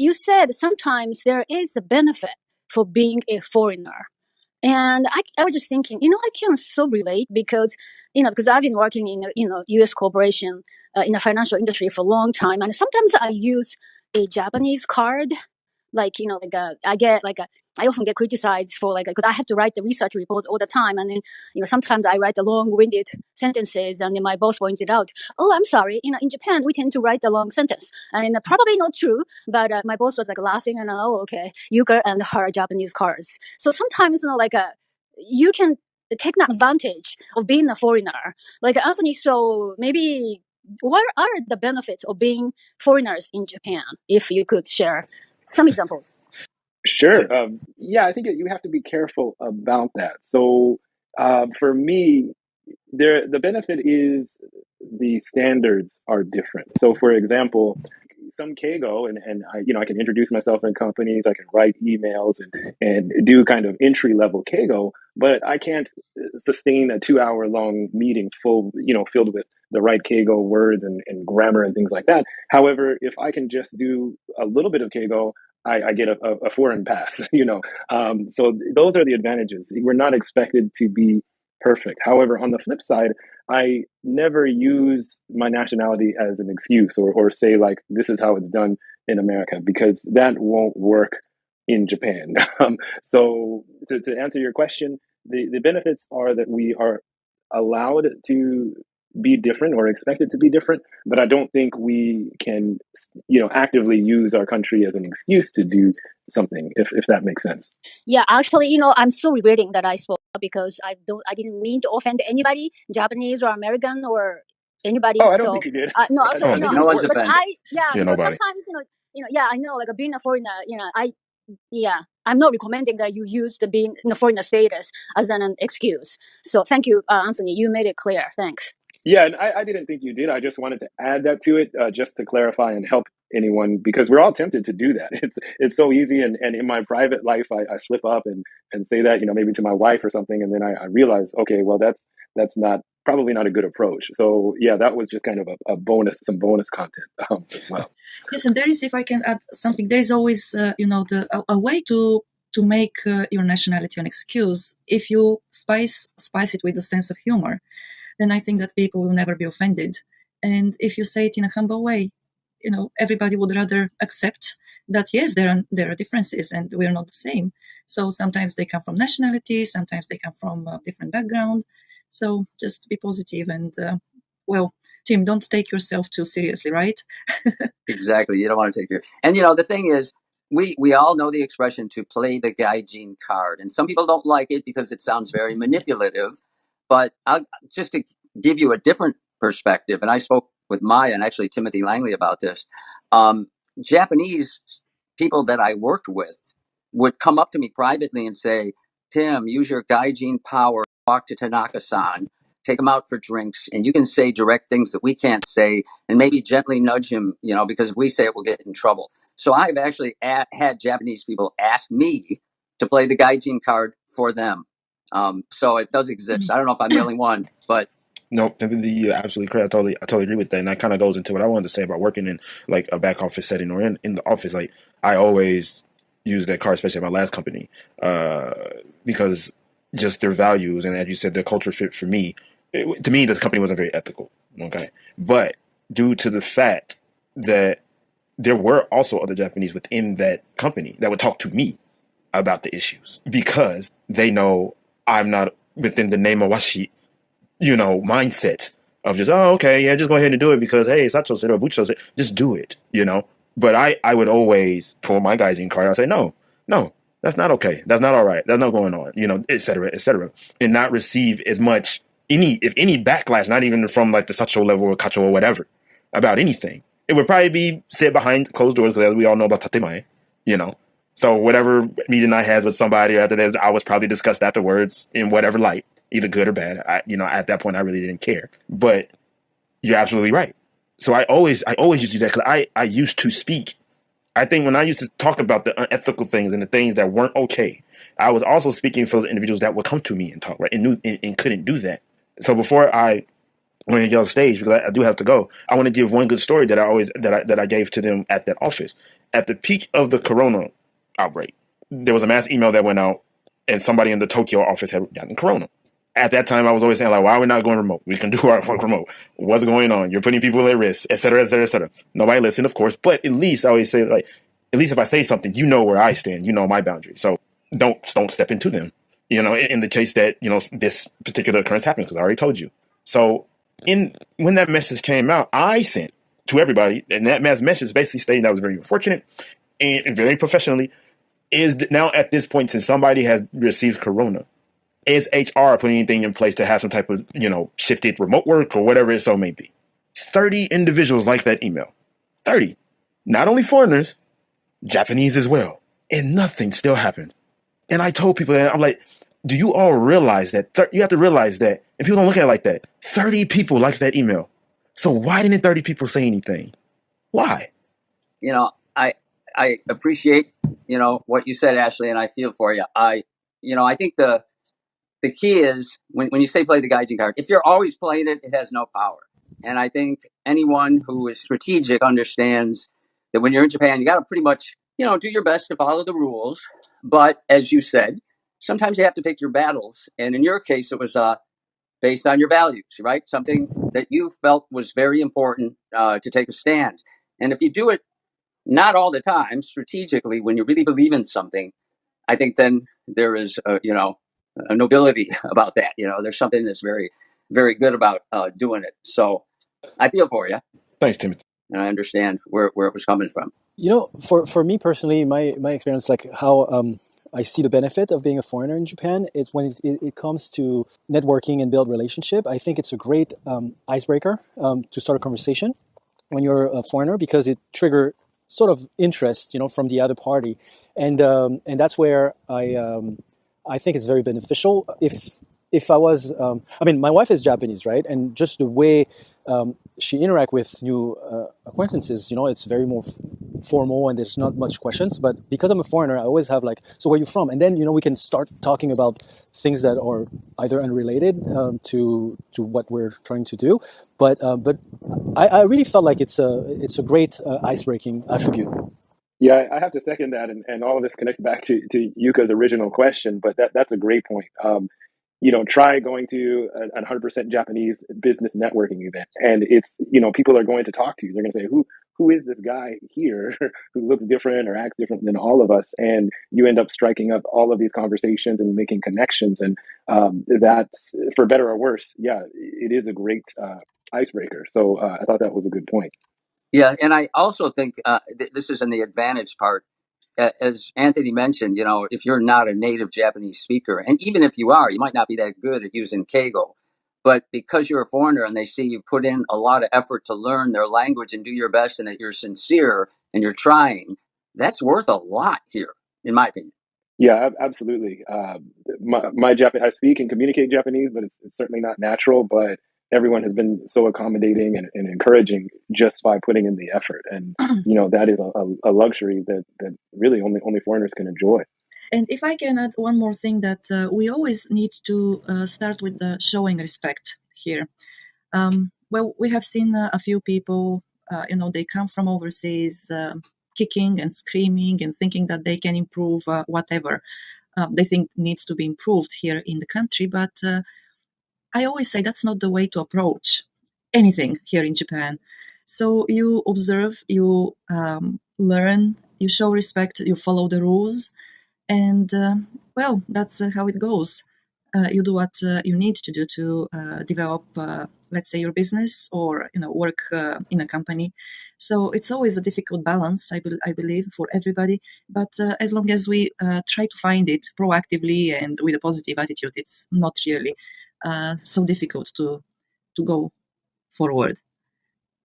you said sometimes there is a benefit for being a foreigner. And I was just thinking, I can so relate because, because I've been working in a, U.S. corporation in the financial industry for a long time. And sometimes I use a Japanese card, like, I often get criticized for because I have to write the research report all the time. And then, sometimes I write the long-winded sentences and then my boss pointed out, oh, I'm sorry, in Japan, we tend to write the long sentence. And probably not true, but my boss was laughing and, oh, okay, Yuka and her Japanese cards. So sometimes, you can take advantage of being a foreigner. Like Anthony, so maybe what are the benefits of being foreigners in Japan? If you could share some examples. Sure. Yeah, I think you have to be careful about that. So for me, the benefit is the standards are different. So for example, some Keigo and I can introduce myself in companies, I can write emails and do kind of entry level Keigo, but I can't sustain a 2 hour long meeting filled with the right Keigo words and grammar and things like that. However, if I can just do a little bit of Keigo, I get a foreign pass, so those are the advantages. We're not expected to be perfect. However, on the flip side, I never use my nationality as an excuse or say this is how it's done in America, because that won't work in Japan. So to answer your question, the benefits are that we are allowed to be different or expected to be different, but I don't think we can, actively use our country as an excuse to do something, if that makes sense. Yeah, actually, I'm so regretting that I spoke because I didn't mean to offend anybody, Japanese or American or anybody. Oh, I don't So think you did. no, I actually, don't think no it's one's worse. but offended. Yeah, nobody. sometimes, yeah, I know, being a foreigner, I'm not recommending that you use the being in the foreigner status as an excuse. So thank you, Anthony. You made it clear. Thanks. Yeah, and I didn't think you did. I just wanted to add that to it, just to clarify and help anyone, because we're all tempted to do that. It's so easy, and in my private life, I slip up and say that, maybe to my wife or something, and then I realize, okay, well, that's not probably not a good approach. So yeah, that was just kind of a bonus, some bonus content as well. Yes, and there is, if I can add something, there is always, a way to make your nationality an excuse if you spice it with a sense of humor. Then I think that people will never be offended. And if you say it in a humble way, everybody would rather accept that, yes, there are differences and we're not the same. So sometimes they come from nationality, sometimes they come from a different background. So just be positive and, Tim, don't take yourself too seriously, right? Exactly. You don't want to take your... And, the thing is, we all know the expression to play the Gaijin card. And some people don't like it because it sounds very manipulative. But just to give you a different perspective, and I spoke with Maya and actually Timothy Langley about this, Japanese people that I worked with would come up to me privately and say, Tim, use your Gaijin power, talk to Tanaka-san, take him out for drinks, and you can say direct things that we can't say, and maybe gently nudge him, because if we say it, we'll get in trouble. So I've actually had Japanese people ask me to play the Gaijin card for them. So it does exist. I don't know if I'm the only one, but no, you're absolutely correct. I totally agree with that, and that kind of goes into what I wanted to say about working in a back office setting or in the office. I always use that card, especially at my last company, because just their values and, as you said, their culture fit for me. To me, this company wasn't very ethical. Okay, but due to the fact that there were also other Japanese within that company that would talk to me about the issues because they know I'm not within the name of washi, mindset of just, oh, okay, yeah, just go ahead and do it because, hey, Sacho said or Bucho said, just do it, But I would always pull my Gaijin card. I'd say, no, that's not okay. That's not all right. That's not going on, et cetera, and not receive as much, if any backlash, not even from the Sacho level or Kacho or whatever, about anything. It would probably be said behind closed doors because, as we all know about tatemae, So whatever meeting I had with somebody after this, I was probably discussed afterwards in whatever light, either good or bad. At that point, I really didn't care. But you're absolutely right. So I always used to do that because I used to speak. I think when I used to talk about the unethical things and the things that weren't okay, I was also speaking for those individuals that would come to me and talk, right, and couldn't do that. So before I when you get on stage, because I do have to go, I want to give one good story that I gave to them at that office. At the peak of the corona outbreak, there was a mass email that went out, and somebody in the Tokyo office had gotten corona. At that time, I was always saying, like, why are we not going remote? We can do our work remote. What's going on? You're putting people at risk, et cetera, et cetera, et cetera. Nobody listened, of course, but at least I always say, like, at least if I say something, you know where I stand, you know my boundaries. So don't step into them. In the case that this particular occurrence happened, because I already told you. So when that message came out, I sent to everybody, and that message basically stating that I was very unfortunate and very professionally. Is now at this point, since somebody has received corona, is HR putting anything in place to have some type of shifted remote work or whatever it so may be? 30 individuals like that email. 30, not only foreigners, Japanese as well, and nothing still happened. And I told people that, I'm like, do you all realize that? You have to realize that, and people don't look at it like that. 30 people like that email. So why didn't 30 people say anything? Why? I appreciate, what you said, Ashley, and I feel for you. I think the key is when you say play the Gaijin card, if you're always playing it, it has no power. And I think anyone who is strategic understands that when you're in Japan, you got to pretty much, do your best to follow the rules. But as you said, sometimes you have to pick your battles. And in your case, it was based on your values, right? Something that you felt was very important to take a stand. And if you do it not all the time, strategically, when you really believe in something, I think then there is, a nobility about that. There's something that's very, very good about doing it. So I feel for you. Thanks, Timothy. And I understand where it was coming from. For me personally, my experience, like how I see the benefit of being a foreigner in Japan is when it comes to networking and build relationship. I think it's a great icebreaker to start a conversation when you're a foreigner, because it trigger sort of interest, from the other party, and that's where I think it's very beneficial. If I was, my wife is Japanese, right? And just the way she interact with new acquaintances, it's very more formal and there's not much questions. But because I'm a foreigner, I always have like, so where are you from? And then, we can start talking about things that are either unrelated to what we're trying to do. But I really felt like it's a great ice-breaking attribute. Yeah, I have to second that, and all of this connects back to Yuka's original question, but that's a great point. Try going to a 100% Japanese business networking event, and it's people are going to talk to you. They're going to say, who is this guy here who looks different or acts different than all of us? And you end up striking up all of these conversations and making connections, and that's, for better or worse, yeah, it is a great icebreaker. So I thought that was a good point. Yeah, and I also think this is in the advantage part. As Anthony mentioned, if you're not a native Japanese speaker, and even if you are, you might not be that good at using Keigo, but because you're a foreigner and they see you put in a lot of effort to learn their language and do your best and that you're sincere and you're trying, that's worth a lot here, in my opinion. Yeah, absolutely. My Japanese, I speak and communicate Japanese, but it's certainly not natural. But everyone has been so accommodating and encouraging just by putting in the effort, and that is a luxury that really only foreigners can enjoy. And if I can add one more thing, that we always need to start with the showing respect here. Well, we have seen a few people, they come from overseas, kicking and screaming and thinking that they can improve whatever they think needs to be improved here in the country. But I always say that's not the way to approach anything here in Japan. So you observe, you learn, you show respect, you follow the rules, and well, that's how it goes. You do what you need to do to develop, let's say, your business, or work in a company. So it's always a difficult balance, I believe, for everybody. But as long as we try to find it proactively and with a positive attitude, it's not really so difficult to go forward.